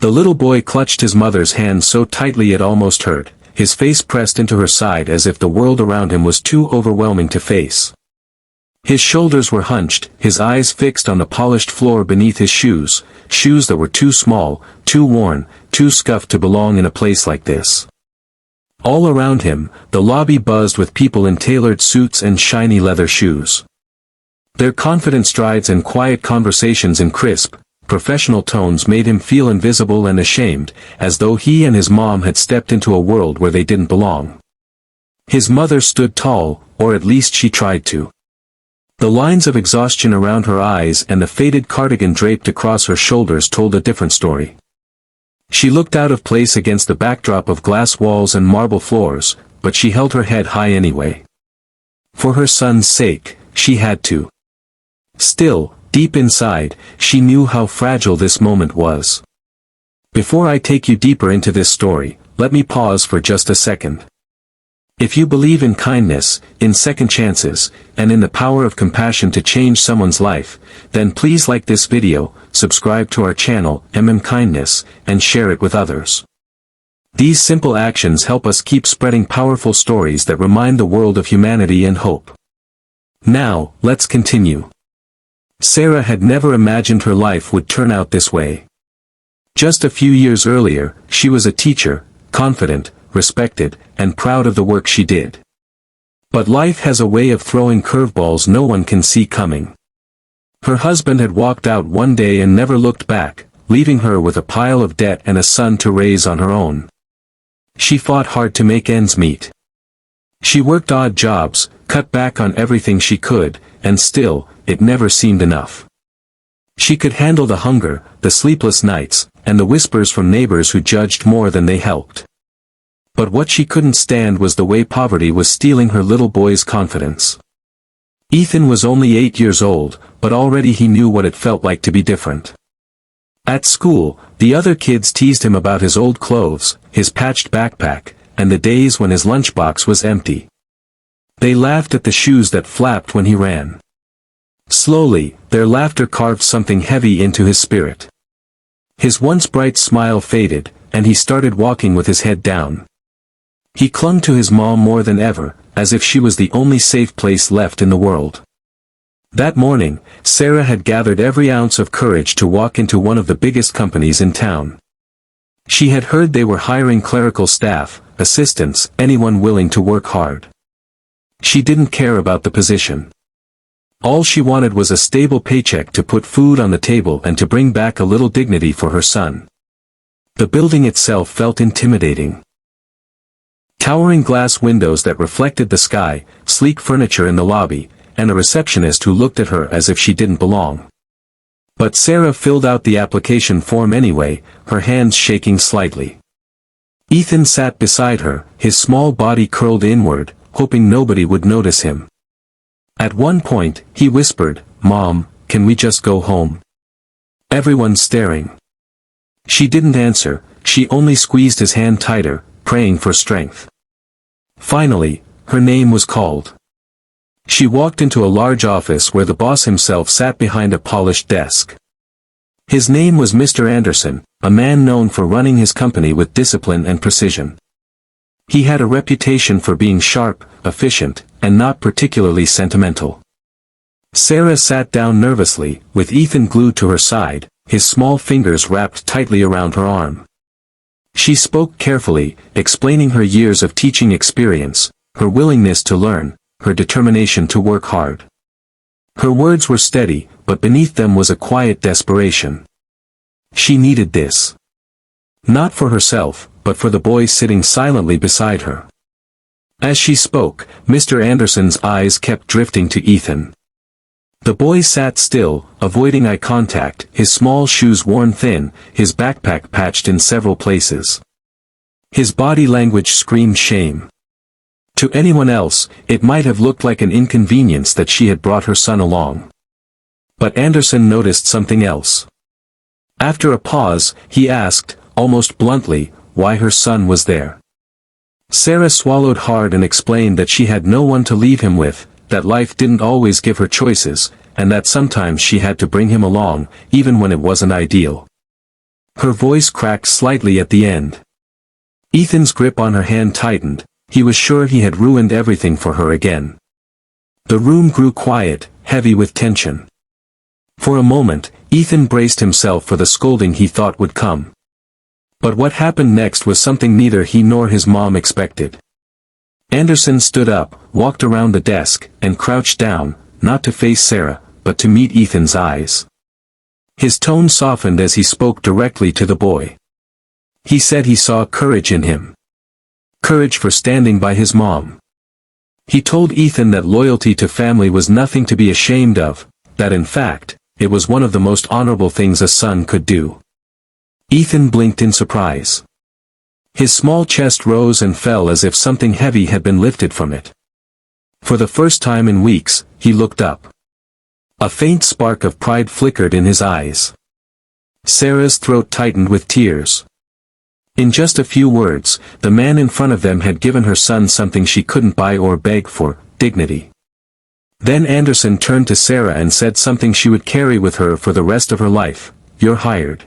The little boy clutched his mother's hand so tightly it almost hurt, his face pressed into her side as if the world around him was too overwhelming to face. His shoulders were hunched, his eyes fixed on the polished floor beneath his shoes that were too small, too worn, too scuffed to belong in a place like this. All around him, the lobby buzzed with people in tailored suits and shiny leather shoes. Their confident strides and quiet conversations in crisp, professional tones made him feel invisible and ashamed, as though he and his mom had stepped into a world where they didn't belong. His mother stood tall, or at least she tried to. The lines of exhaustion around her eyes and the faded cardigan draped across her shoulders told a different story. She looked out of place against the backdrop of glass walls and marble floors, but she held her head high anyway. For her son's sake, she had to. Still, deep inside, she knew how fragile this moment was. Before I take you deeper into this story, let me pause for just a second. If you believe in kindness, in second chances, and in the power of compassion to change someone's life, then please like this video, subscribe to our channel, Kindness, and share it with others. These simple actions help us keep spreading powerful stories that remind the world of humanity and hope. Now, let's continue. Sarah had never imagined her life would turn out this way. Just a few years earlier, she was a teacher, confident, respected, and proud of the work she did. But life has a way of throwing curveballs no one can see coming. Her husband had walked out one day and never looked back, leaving her with a pile of debt and a son to raise on her own. She fought hard to make ends meet. She worked odd jobs, cut back on everything she could, and still, it never seemed enough. She could handle the hunger, the sleepless nights, and the whispers from neighbors who judged more than they helped. But what she couldn't stand was the way poverty was stealing her little boy's confidence. Ethan was only 8 years old, but already he knew what it felt like to be different. At school, the other kids teased him about his old clothes, his patched backpack, and the days when his lunchbox was empty. They laughed at the shoes that flapped when he ran. Slowly, their laughter carved something heavy into his spirit. His once bright smile faded, and he started walking with his head down. He clung to his mom more than ever, as if she was the only safe place left in the world. That morning, Sarah had gathered every ounce of courage to walk into one of the biggest companies in town. She had heard they were hiring clerical staff, assistants, anyone willing to work hard. She didn't care about the position. All she wanted was a stable paycheck to put food on the table and to bring back a little dignity for her son. The building itself felt intimidating. Towering glass windows that reflected the sky, sleek furniture in the lobby, and a receptionist who looked at her as if she didn't belong. But Sarah filled out the application form anyway, her hands shaking slightly. Ethan sat beside her, his small body curled inward, hoping nobody would notice him. At one point, he whispered, "Mom, can we just go home?" Everyone's staring. She didn't answer, she only squeezed his hand tighter, praying for strength. Finally, her name was called. She walked into a large office where the boss himself sat behind a polished desk. His name was Mr. Anderson, a man known for running his company with discipline and precision. He had a reputation for being sharp, efficient, and not particularly sentimental. Sarah sat down nervously, with Ethan glued to her side, his small fingers wrapped tightly around her arm. She spoke carefully, explaining her years of teaching experience, her willingness to learn, her determination to work hard. Her words were steady, but beneath them was a quiet desperation. She needed this. Not for herself, but for the boy sitting silently beside her. As she spoke, Mr. Anderson's eyes kept drifting to Ethan. The boy sat still, avoiding eye contact, his small shoes worn thin, his backpack patched in several places. His body language screamed shame. To anyone else, it might have looked like an inconvenience that she had brought her son along. But Anderson noticed something else. After a pause, he asked, almost bluntly, why her son was there. Sarah swallowed hard and explained that she had no one to leave him with, that life didn't always give her choices, and that sometimes she had to bring him along, even when it wasn't ideal. Her voice cracked slightly at the end. Ethan's grip on her hand tightened. He was sure he had ruined everything for her again. The room grew quiet, heavy with tension. For a moment, Ethan braced himself for the scolding he thought would come. But what happened next was something neither he nor his mom expected. Anderson stood up, walked around the desk, and crouched down, not to face Sarah, but to meet Ethan's eyes. His tone softened as he spoke directly to the boy. He said he saw courage in him. Courage for standing by his mom. He told Ethan that loyalty to family was nothing to be ashamed of, that in fact, it was one of the most honorable things a son could do. Ethan blinked in surprise. His small chest rose and fell as if something heavy had been lifted from it. For the first time in weeks, he looked up. A faint spark of pride flickered in his eyes. Sarah's throat tightened with tears. In just a few words, the man in front of them had given her son something she couldn't buy or beg for, dignity. Then Anderson turned to Sarah and said something she would carry with her for the rest of her life: "You're hired.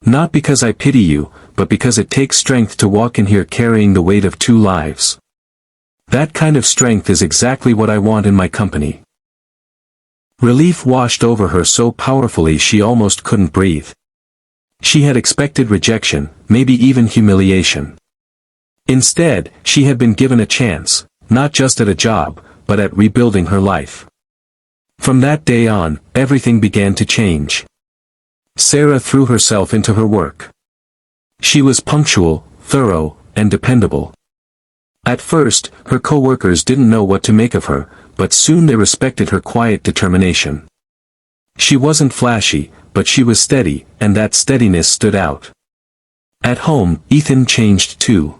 Not because I pity you, but because it takes strength to walk in here carrying the weight of 2 lives. That kind of strength is exactly what I want in my company." Relief washed over her so powerfully she almost couldn't breathe. She had expected rejection, maybe even humiliation. Instead, she had been given a chance, not just at a job, but at rebuilding her life. From that day on, everything began to change. Sarah threw herself into her work. She was punctual, thorough, and dependable. At first, her co-workers didn't know what to make of her, but soon they respected her quiet determination. She wasn't flashy, but she was steady, and that steadiness stood out. At home, Ethan changed too.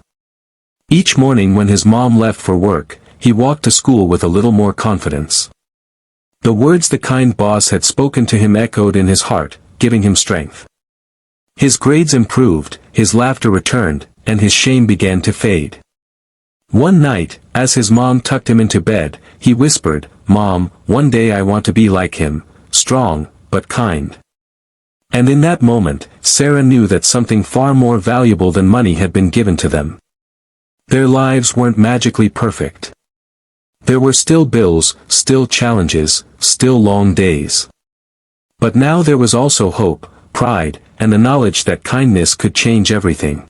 Each morning when his mom left for work, he walked to school with a little more confidence. The words the kind boss had spoken to him echoed in his heart, giving him strength. His grades improved, his laughter returned, and his shame began to fade. One night, as his mom tucked him into bed, he whispered, "Mom, one day I want to be like him, strong, but kind." And in that moment, Sarah knew that something far more valuable than money had been given to them. Their lives weren't magically perfect. There were still bills, still challenges, still long days. But now there was also hope, pride, and the knowledge that kindness could change everything.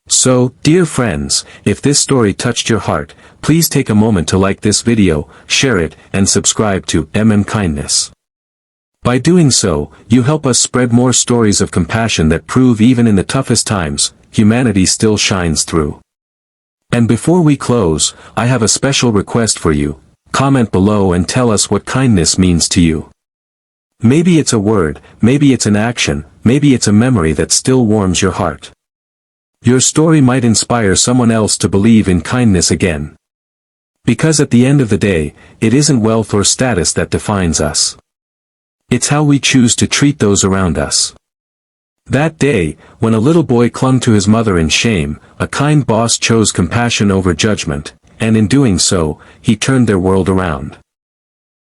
So, dear friends, if this story touched your heart, please take a moment to like this video, share it, and subscribe to Kindness. By doing so, you help us spread more stories of compassion that prove even in the toughest times, humanity still shines through. And before we close, I have a special request for you. Comment below and tell us what kindness means to you. Maybe it's a word, maybe it's an action, maybe it's a memory that still warms your heart. Your story might inspire someone else to believe in kindness again. Because at the end of the day, it isn't wealth or status that defines us. It's how we choose to treat those around us. That day, when a little boy clung to his mother in shame, a kind boss chose compassion over judgment, and in doing so, he turned their world around.